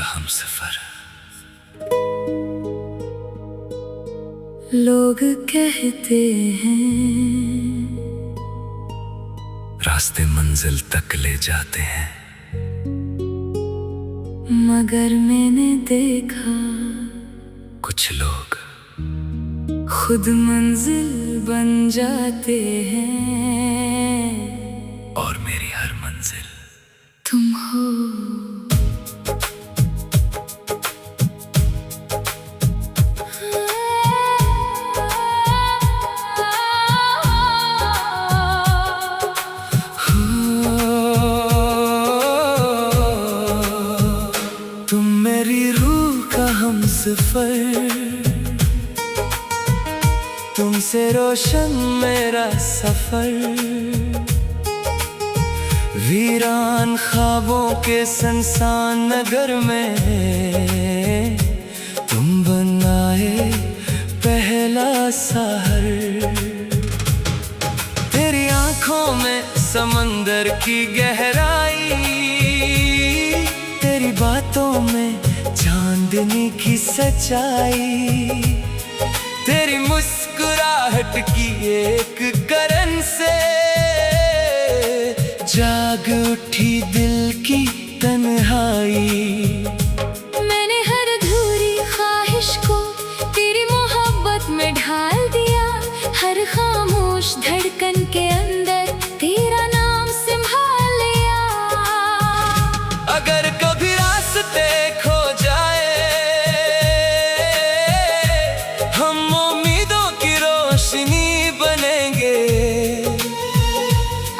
हमसफर। लोग कहते हैं रास्ते मंजिल तक ले जाते हैं, मगर मैंने देखा कुछ लोग खुद मंजिल बन जाते हैं। और मेरी हर मंजिल तुम हो। तुम मेरी रूह का हमसफर, तुमसे रोशन मेरा सफर। वीरान ख्वाबों के सुनसान नगर में तुम बनाए पहला सहर। तेरी आंखों में समंदर की गहराई, तेरी बातों में चांदनी की सच्चाई। तेरी मुस्कुराहट की एक करन से जाग उठी दिल की तन्हाई। मैंने हर अधूरी ख्वाहिश को तेरी मोहब्बत में ढाल दिया, हर खामोश धड़कन के अंदर तेरा नाम संभाल लिया। अगर कभी रास्ते खो जाए, हम उम्मीदों की रोशनी बनेंगे।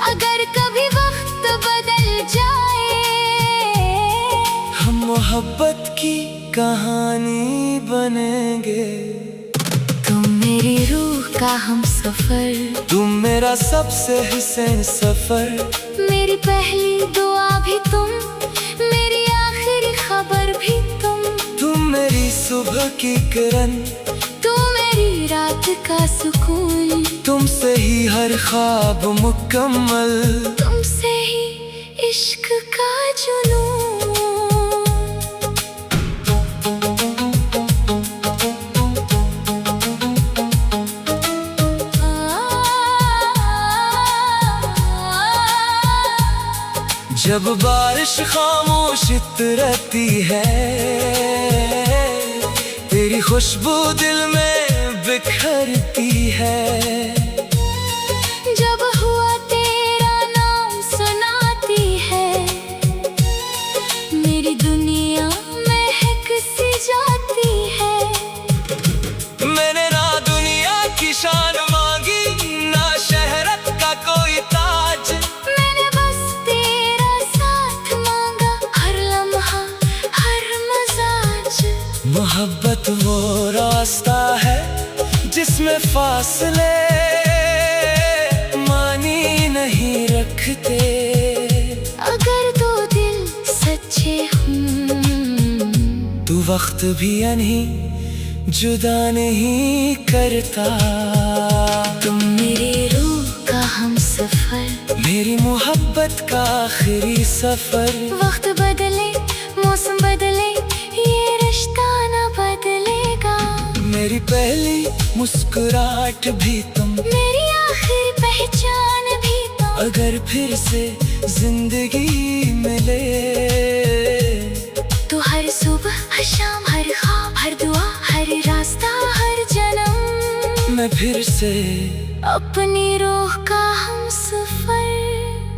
अगर कभी वक्त बदल जाए, हम मोहब्बत की कहानी बनेंगे। तुम मेरी रूह का हमसफर, तुम मेरा सबसे हसीन सफर। मेरी पहली दुआ भी तुम, मेरी आखिरी खबर भी तुम। तुम मेरी सुबह की किरण, तू मेरी रात का सुकून। तुमसे ही हर ख्वाब मुकम्मल, तुमसे ही इश्क का जुनून। जब बारिश खामोश रहती है, तेरी खुशबू दिल में बिखरती है। जब हुआ तेरा नाम सुनाती है, मेरी दुनिया महक सी जाती है। मैंने ना दुनिया की शान मांगी, ना शहरत का कोई ताज। मैंने बस तेरा साथ मांगा, हर लम्हा हर मजाज। मोहब्बत वो रास्ता है जिसमें फासले मानी नहीं रखते। अगर दो दिल सच्चे हों, तू वक्त भी नहीं जुदा नहीं करता। तुम मेरी रूह का हमसफर, मेरी मोहब्बत का आखिरी सफर। वक्त बदले मौसम बदले, ये रिश्ता ना बदलेगा। मेरी पहली मुस्कुराहट भी तुम, मेरी आखिरी पहचान भी तुम। अगर फिर से जिंदगी मिले, तो हर सुबह हर शाम हर ख्वाब हर दुआ हर रास्ता हर जन्म, मैं फिर से अपनी रूह का हमसफर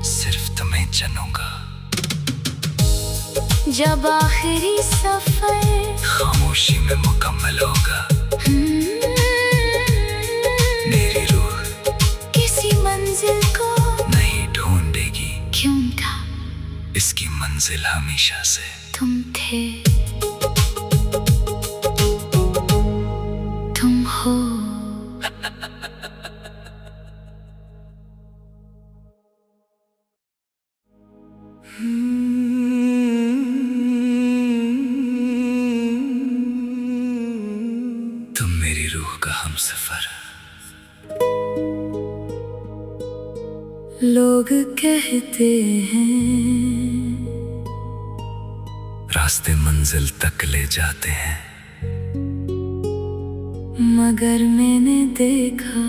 सिर्फ तुम्हें चुनूंगा। जब आखिरी सफर खामोशी में मुकम्मल होगा, मेरी रूह किसी मंजिल को नहीं ढूंढेगी, क्योंकि इसकी मंजिल हमेशा से तुम थे, तुम हो। तुम मेरी रूह का हमसफर। लोग कहते हैं रास्ते मंजिल तक ले जाते हैं, मगर मैंने देखा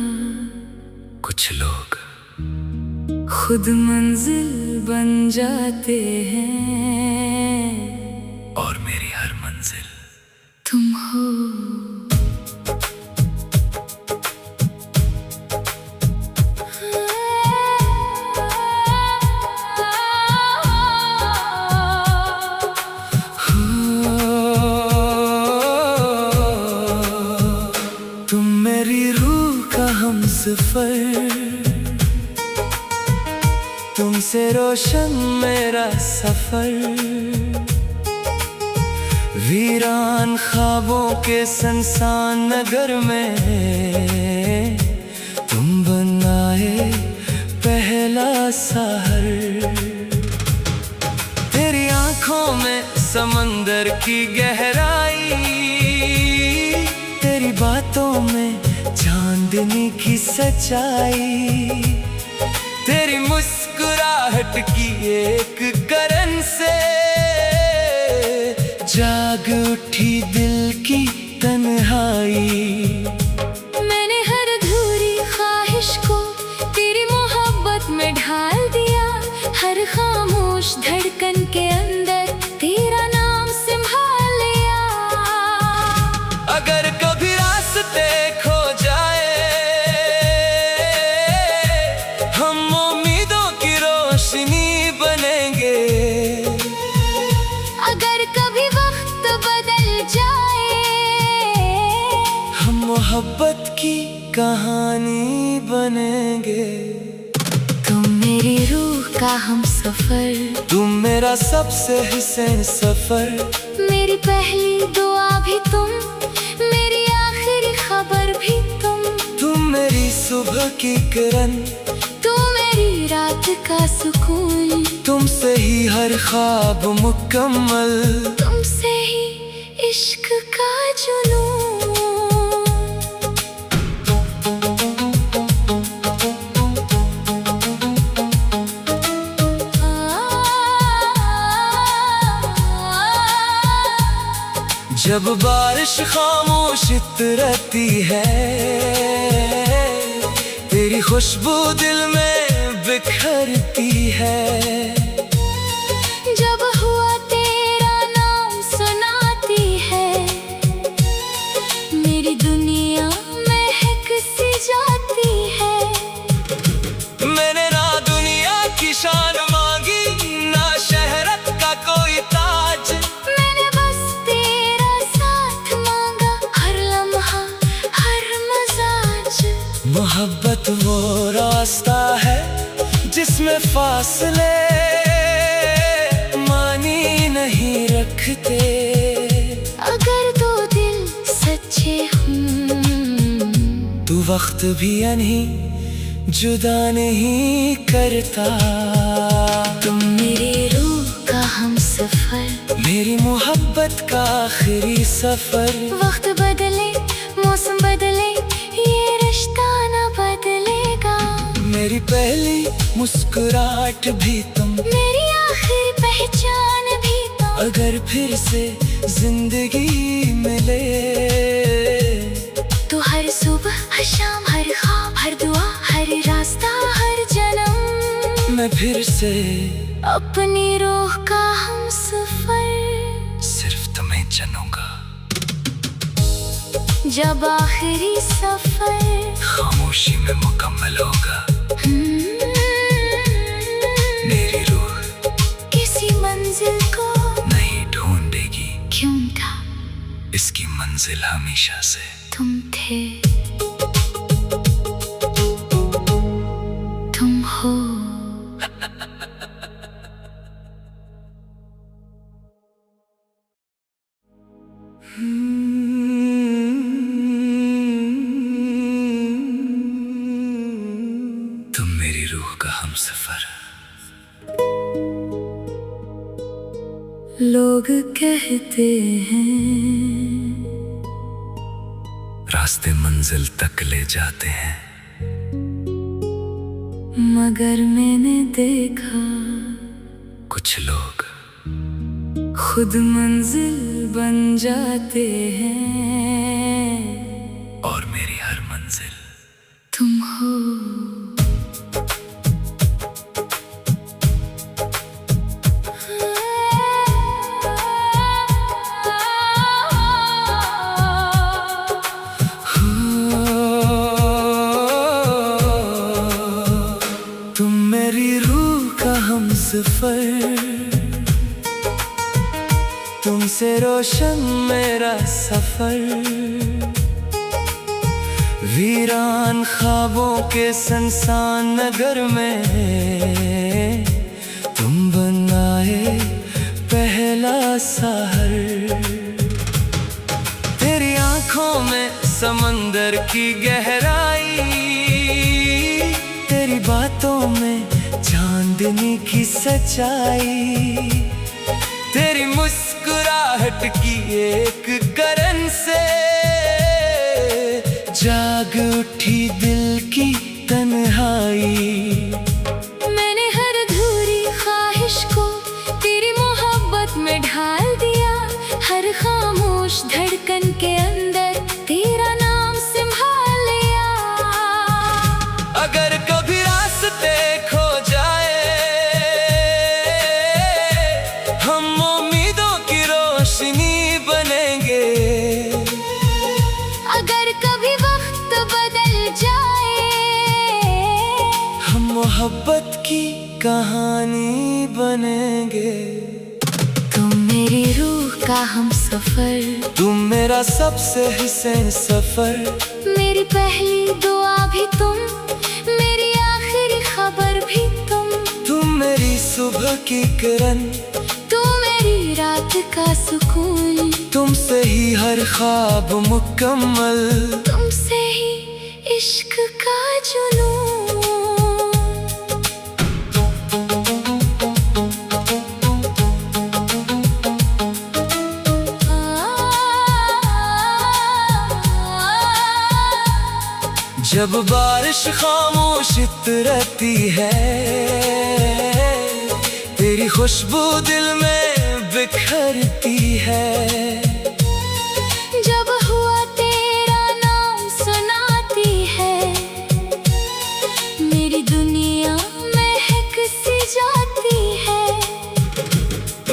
कुछ लोग खुद मंजिल बन जाते हैं, और मेरी हर मंजिल तुम हो। तुम मेरी रूह का हमसफर, तुमसे रोशन मेरा सफर। वीरान ख्वाबों के सुनसान नगर में तुम बनाए पहला सहर। तेरी आंखों में समंदर की गहराई, तेरी बातों में चांदनी की सच्चाई। तेरी मुस्कुराहट की एक करन से जाग उठी दिल की तन्हाई। मैंने हर अधूरी ख्वाहिश को तेरी मोहब्बत में ढाल दिया, हर खामोश धड़कन के अंदर तेरा नाम संभाल लिया। अगर कभी रास्ते खो जाए, हम उम्मीदों की रोशनी बनेंगे। अगर कभी वक्त बदल जाए, हम मोहब्बत की कहानी बनेंगे। तुम मेरी रूह का हमसफर, तुम मेरा सबसे हसीन सफर। मेरी पहली दुआ भी तुम, मेरी आखिरी खबर भी तुम। तुम मेरी सुबह की किरण, तू मेरी रात का सुकून। तुमसे ही हर ख्वाब मुकम्मल, तुमसे ही इश्क का जुनून। जब बारिश खामोश रहती है, तेरी खुशबू दिल में बिखरती है। जब हुआ तेरा नाम सुनाती है, मेरी दुनिया महक सी जाती है। मैंने ना दुनिया की शान मांगी, ना शहरत का कोई ताज। मैंने बस तेरा साथ मांगा, हर लम्हा हर मजाज। मोहब्बत वो रास्ता है जिसमें फासले मानी नहीं रखते। अगर दो दिल सच्चे हों, तू वक्त भी नहीं जुदा नहीं करता। तुम मेरी रूह का हमसफर, मेरी मोहब्बत का आखिरी सफर। वक्त बदले मौसम बदले, ये रिश्ता न बदलेगा। मेरी पहली मुस्कुराहट भी तुम, मेरी आखिरी पहचान भी तुम। अगर फिर से जिंदगी मिले, तो हर सुबह हर शाम हर ख्वाब हर दुआ हर रास्ता हर जन्म, मैं फिर से अपनी रूह का हमसफर सिर्फ तुम्हें चुनूंगा। जब आखिरी सफर खामोशी में मुकम्मल होगा, मेरी रूह किसी मंजिल को नहीं ढूंढेगी, क्योंकि इसकी मंजिल हमेशा से तुम थे, तुम हो। तुम मेरी रूह का हमसफर। लोग कहते हैं रास्ते मंजिल तक ले जाते हैं, मगर मैंने देखा कुछ लोग खुद मंजिल बन जाते हैं और मेरी हर मंजिल तुम हो। तुम मेरी रूह का हमसफर, तुमसे रोशन मेरा सफर। वीरान ख्वाबों के सुनसान नगर में तुम बनाए पहला सहर। तेरी आंखों में समंदर की गहराई, तेरी बातों में चांदनी की सच्चाई। तेरी मुस्कुराहट की एक करन से जाग उठी दिल की तन्हाई। मैंने हर अधूरी ख्वाहिश को तेरी मोहब्बत में ढाल दिया। हर खामोश धड़कन के अंदर तेरा नाम संभाल लिया। अगर कभी रास्ते खो जाए, हम उम्मीदों की रोशनी बनेंगे। अगर कभी वक्त बदल जाए, हम मोहब्बत की कहानी बनेंगे। तुम मेरी रूह का हमसफर, तुम मेरा सबसे हसीन सफर। मेरी पहली दुआ भी तुम, मेरी आखिरी खबर भी तुम। तुम मेरी सुबह की किरण, तू मेरी रात का सुकून। तुमसे ही हर ख्वाब मुकम्मल, तुमसे ही इश्क का जुनून। जब बारिश खामोश रहती है, तेरी खुशबू दिल में बिखरती है। जब हुआ तेरा नाम सुनाती है, मेरी दुनिया महक सी जाती है।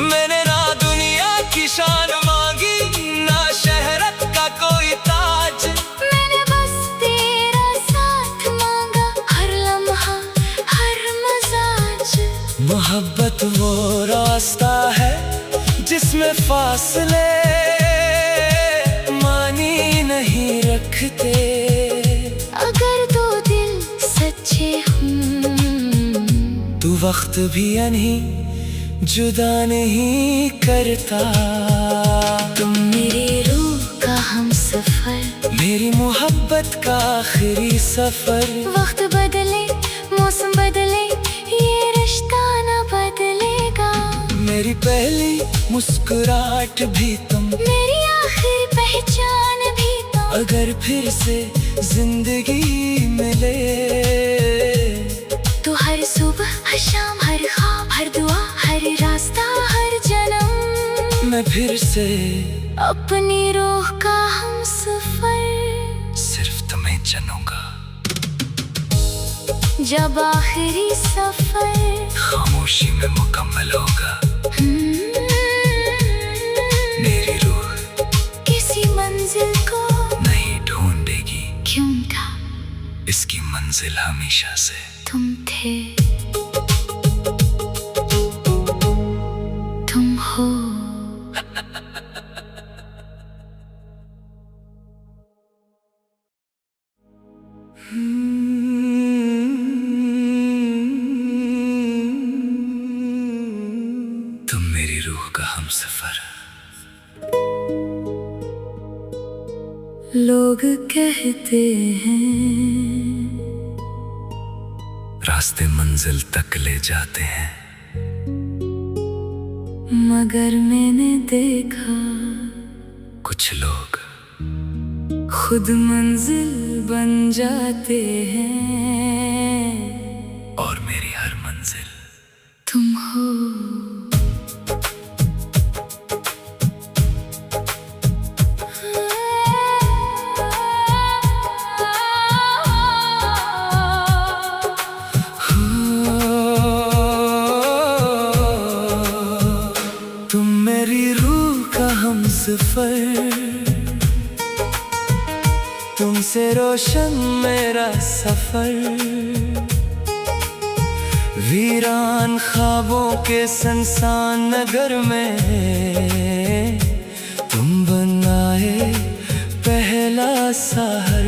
मैंने ना दुनिया की शान मांगी, ना शहरत का कोई ताज। मैंने बस तेरा साथ मांगा, हर लम्हा हर मजाज। मोहब्बत वो रास्ता है जिसमें फासले मानी नहीं रखते। अगर दो दिल सच्चे हों, तू वक्त भी यानी जुदा नहीं करता। तुम मेरी रूह का हमसफर, मेरी मोहब्बत का आखिरी सफर। वक्त बदले मौसम बदले, ये रिश्ता न बदलेगा। मेरी पहली मुस्कुराहट भी तुम, मेरी आखिरी पहचान भी तुम। अगर फिर से जिंदगी मिले, तो हर सुबह हर शाम हर ख्वाब हर दुआ हर रास्ता हर जन्म, मैं फिर से अपनी रूह का हमसफर सिर्फ तुम्हें चुनूंगा। जब आखिरी सफर खामोशी में मुकम्मल होगा, मेरी रूह किसी मंजिल को नहीं ढूंढेगी, क्योंकि इसकी मंजिल हमेशा से तुम थे, तुम हो। तुम मेरी रूह का हमसफर। लोग कहते हैं रास्ते मंजिल तक ले जाते हैं, मगर मैंने देखा कुछ लोग खुद मंजिल बन जाते हैं और मेरी हर मंजिल तुम हो। सफर, तुमसे रोशन मेरा सफर। वीरान ख्वाबों के सुनसान नगर में तुम बनाए पहला सहर।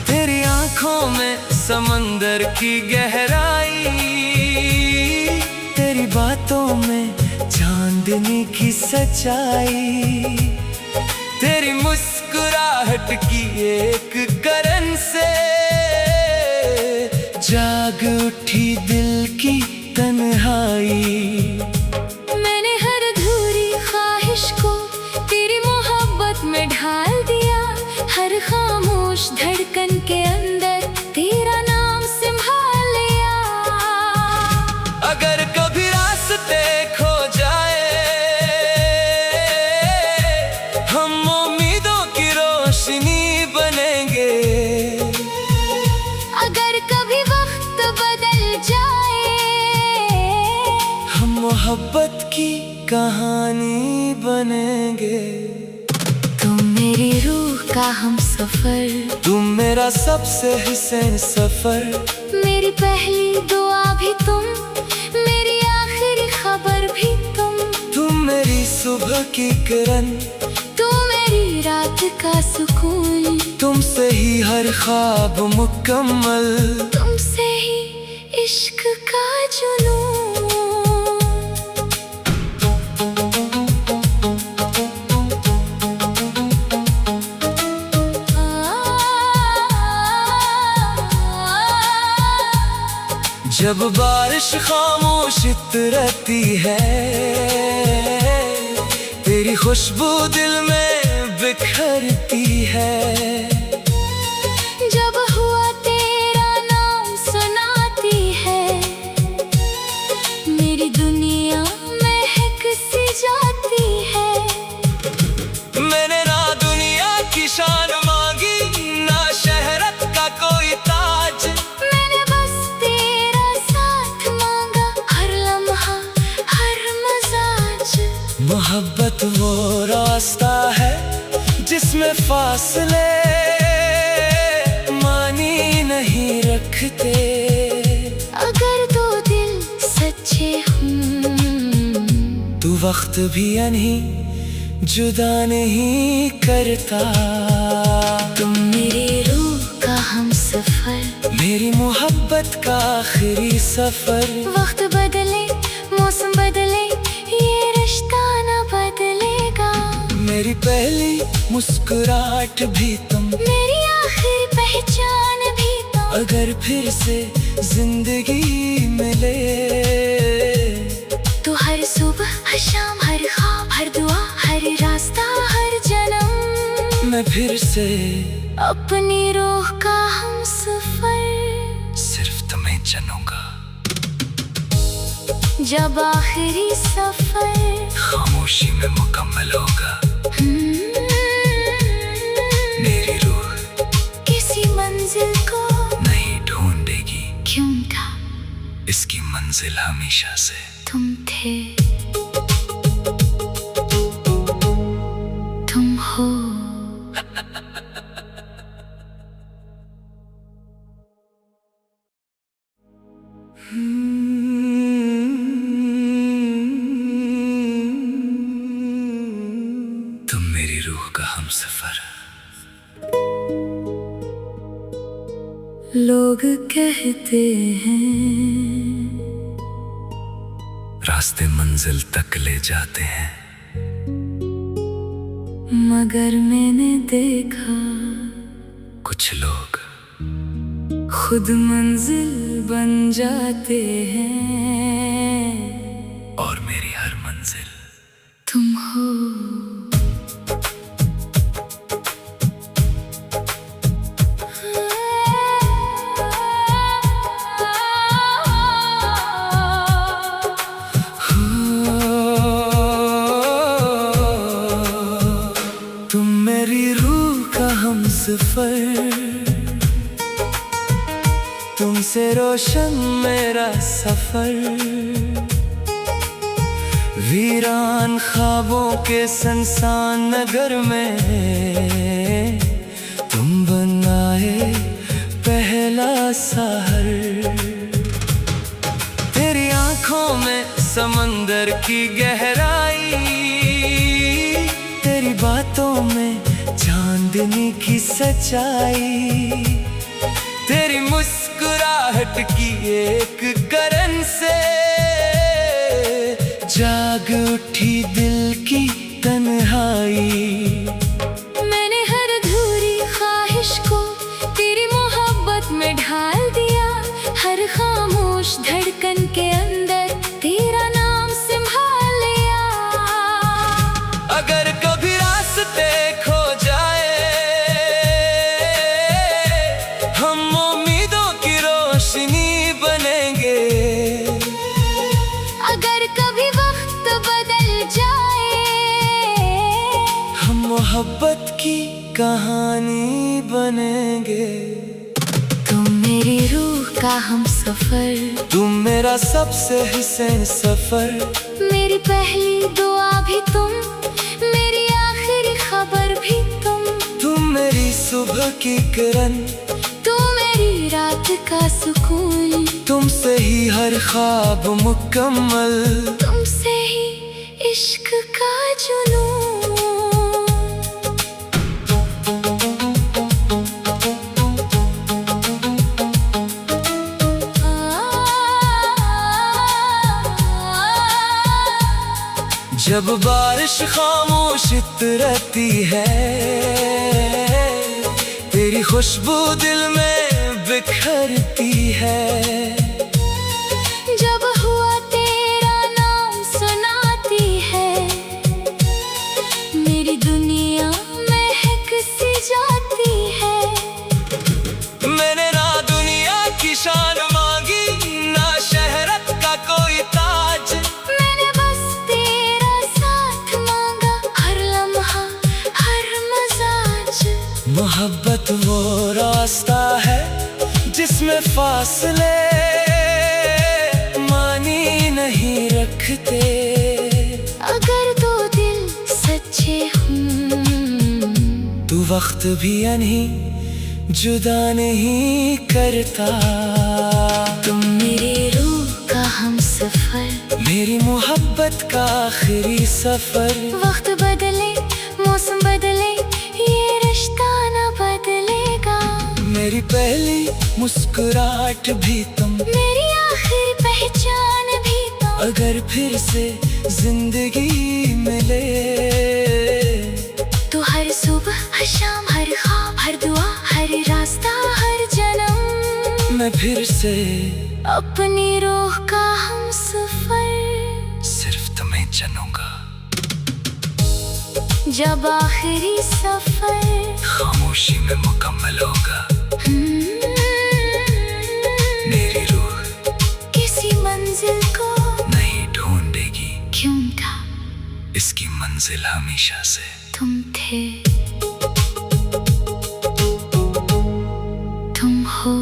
तेरी आंखों में समंदर की गहराई, तेरी बातों में चांदनी की सच्चाई। तेरी मुस्कुराहट की एक करन से जाग उठी दिल की तन्हाई। मैंने हर अधूरी ख्वाहिश को तेरी मोहब्बत में ढाल दिया। हर खामोश धड़कन के अंदर तेरा नाम संभाल लिया। अगर कभी रास्ते खो जाए, हम उम्मीदों की रोशनी बनेंगे। अगर कभी वक्त बदल जाए, हम मोहब्बत की कहानी बनेंगे। तुम मेरी रूह का हम सफर, तुम मेरा सबसे हसीन सफर। मेरी पहली दुआ भी तुम, मेरी आखिरी खबर भी तुम। तुम मेरी सुबह की किरण, तुम मेरी रात का सुकून। तुमसे ही हर ख्वाब मुकम्मल, तुमसे ही इश्क का जुनून। जब बारिश खामोश रहती है, तेरी खुशबू दिल में बिखरती है। जब हुआ तेरा नाम सुनाती है, मेरी दुनिया महक सी जाती है। मैंने ना दुनिया की शान मांगी, ना शहरत का कोई ताज। मैंने बस तेरा साथ मांगा, हर लम्हा हर मजाज। मोहब्बत वो रास्ता है जिसमें फासले मानी नहीं रखते। अगर दो दिल सच्चे हों, तू वक्त भी नहीं जुदा नहीं करता। तुम मेरी रूह का हम सफर, मेरी मोहब्बत का आखिरी सफर। वक्त बदले मौसम बदले, ये रिश्ता न बदलेगा। मेरी पहली मुस्कुराहट भी तुम, मेरी आखिरी पहचान भी तुम। अगर फिर से जिंदगी मिले, तो हर सुबह हर शाम हर ख्वाब हर दुआ हर रास्ता हर जन्म, मैं फिर से अपनी रूह का हम सफर सिर्फ तुम्हें चुनूंगा। जब आखिरी सफर खामोशी में मुकम्मल होगा, मेरी रूह किसी मंजिल को नहीं ढूंढेगी, क्योंकि इसकी मंजिल हमेशा से तुम थे, तुम हो। तुम मेरी रूह का हमसफर। लोग कहते हैं रास्ते मंजिल तक ले जाते हैं, मगर मैंने देखा कुछ लोग खुद मंजिल बन जाते हैं, और मेरी हर मंजिल तुम हो। तुम मेरी रूह का हमसफर, तुमसे रोशन मेरा सफर। वीरान ख्वाबों के सुनसान नगर में तुम बनाए पहला सहर। तेरी आंखों में समंदर की गहराई, तेरी बातों में चांदनी की सच्चाई, तेरी मुस्कुराहट की एक करन से जाग उठी दिल की तन्हाई। मैंने हर अधूरी ख्वाहिश को तेरी मोहब्बत में ढाल दिया, हर खामोश धड़कन के अंदर तेरा नाम संभाल लिया। अगर कभी रास्ते खो जाए, हम उम्मीदों की रोशनी बनेंगे। अगर कभी वक्त बदल जाए, हम मोहब्बत की कहानी बनेंगे। तुम मेरी रूह का हम सफर, तुम मेरा सबसे हसीन सफर, मेरी पहली दुआ भी तुम, मेरी आखिरी खबर भी तुम मेरी सुबह की किरण, तू मेरी रात का सुकून, तुमसे ही हर ख्वाब मुकम्मल, तुमसे ही इश्क का जुनून। जब बारिश खामोश रहती है, तेरी खुशबू दिल में बिखरती है। जब हुआ तेरा नाम सुनाती है, मेरी दुनिया महक सी जाती है। मैंने ना दुनिया की शान मांगी, ना शहरत का कोई ताज, मैंने बस तेरा साथ मांगा, हर लम्हा हर मजाज। मोहब्बत वो रास्ता है जिसमें फासले मानी नहीं रखते। अगर दो दिल सच्चे हों, तू वक्त भी नहीं जुदा नहीं करता। तुम मेरी रूह का हम सफर, मेरी मोहब्बत का आखिरी सफर। वक्त बदले मौसम बदले, ये रिश्ता न बदलेगा। मेरी पहली मुस्कुराहट भी तुम, मेरी आखिरी पहचान भी तुम। अगर फिर से जिंदगी मिले, तो हर सुबह हर शाम हर ख्वाब हर दुआ हर रास्ता हर जन्म, मैं फिर से अपनी रूह का हम सफर सिर्फ तुम्हें चुनूंगा। जब आखिरी सफर खामोशी में मुकम्मल होगा, मेरी रूह किसी मंजिल को नहीं ढूंढेगी, क्योंकि इसकी मंजिल हमेशा से तुम थे, तुम हो।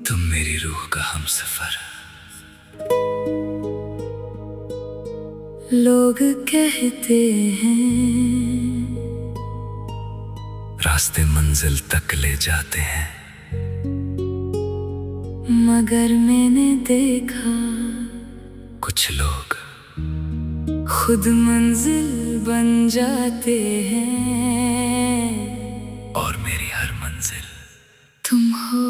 तुम मेरी रूह का हमसफर। लोग कहते हैं रास्ते मंजिल तक ले जाते हैं, मगर मैंने देखा कुछ लोग खुद मंजिल बन जाते हैं, और मेरी हर मंजिल तुम हो।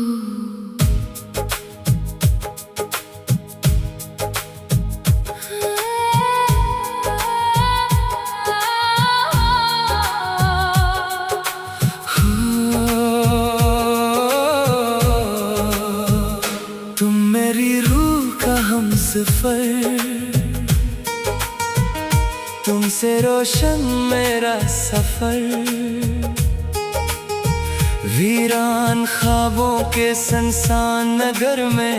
तुम मेरी रूह का हमसफर, तुमसे रोशन मेरा सफर। वीरान ख्वाबों के सुनसान नगर में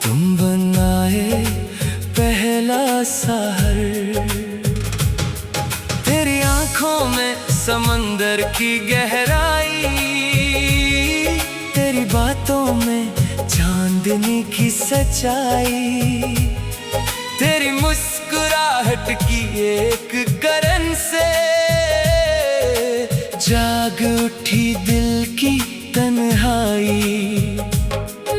तुम बनाए पहला सहर। आंखों में समंदर की गहराई, तेरी बातों में चांदनी की सच्चाई, तेरी मुस्कुराहट की एक करन से जाग उठी दिल की तन्हाई।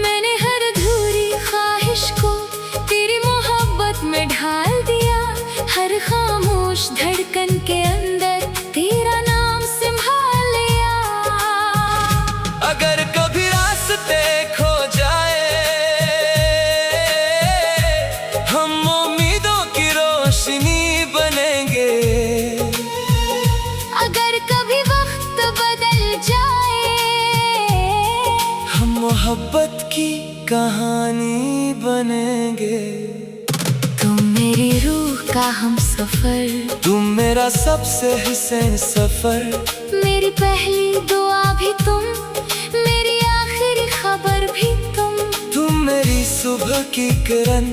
मैंने हर अधूरी ख्वाहिश को तेरी मोहब्बत में ढाल दिया, हर खामोश धड़कन के अंदर तेरा नाम संभाल लिया। अगर कभी रास्ते खो जाए, हम उम्मीदों की रोशनी बनेंगे। अगर कभी वक्त बदल जाए, हम मोहब्बत की कहानी बनेंगे। तुम मेरी रूह का हम सफर, तुम मेरा सबसे हसीन सफर, मेरी पहली दुआ भी तुम, मेरी आखिरी खबर भी तुम मेरी सुबह की किरण,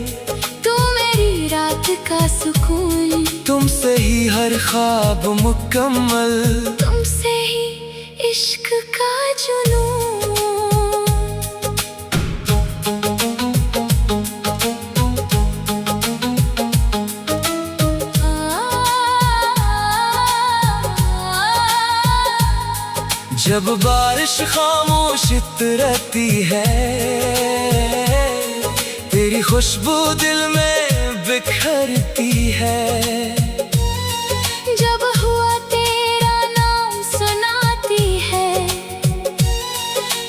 तुम मेरी रात का सुकून, तुमसे ही हर ख्वाब मुकम्मल, तुमसे ही इश्क का जुनून। जब बारिश खामोश रहती है, तेरी खुशबू दिल में बिखरती है। जब हुआ तेरा नाम सुनाती है,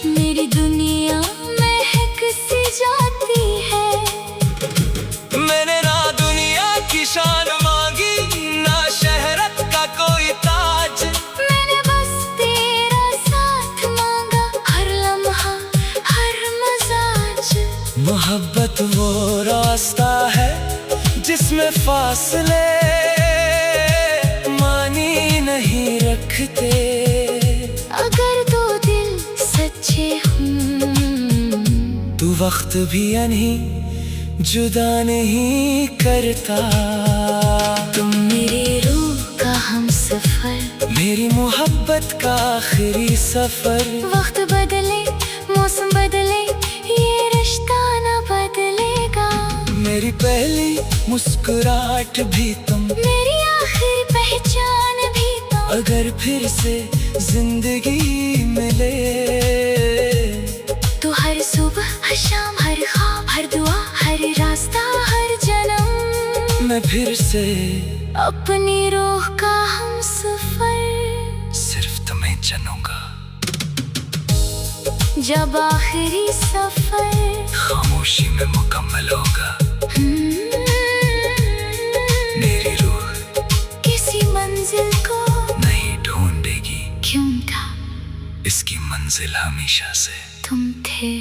मेरी दुनिया महक सी जाती है। मैंने ना दुनिया की शान मांगी, ना शहरत का कोई ताज, मैंने बस तेरा साथ मांगा, हर लम्हा हर मजाज। मोहब्बत वो रास्ता है जिसमें फासले मानी नहीं रखते। अगर दो दिल सच्चे हों, तू वक्त भी नहीं जुदा नहीं करता। तुम मेरी रूह का हम सफर, मेरी मोहब्बत का आखिरी सफर। वक्त बदले मौसम बदले, ये रिश्ता न बदलेगा। मेरी पहली मुस्कुराहट भी तुम, मेरी आखिरी पहचान भी तुम। अगर फिर से जिंदगी मिले, तो हर सुबह हर शाम हर ख्वाब हर दुआ हर रास्ता हर जन्म, मैं फिर से अपनी रूह का हम सफर सिर्फ तुम्हें चुनूंगा। जब आखिरी सफर खामोशी में मुकम्मल होगा, मेरी रूह किसी मंजिल को नहीं ढूंढेगी, क्यों था इसकी मंजिल हमेशा से तुम थे।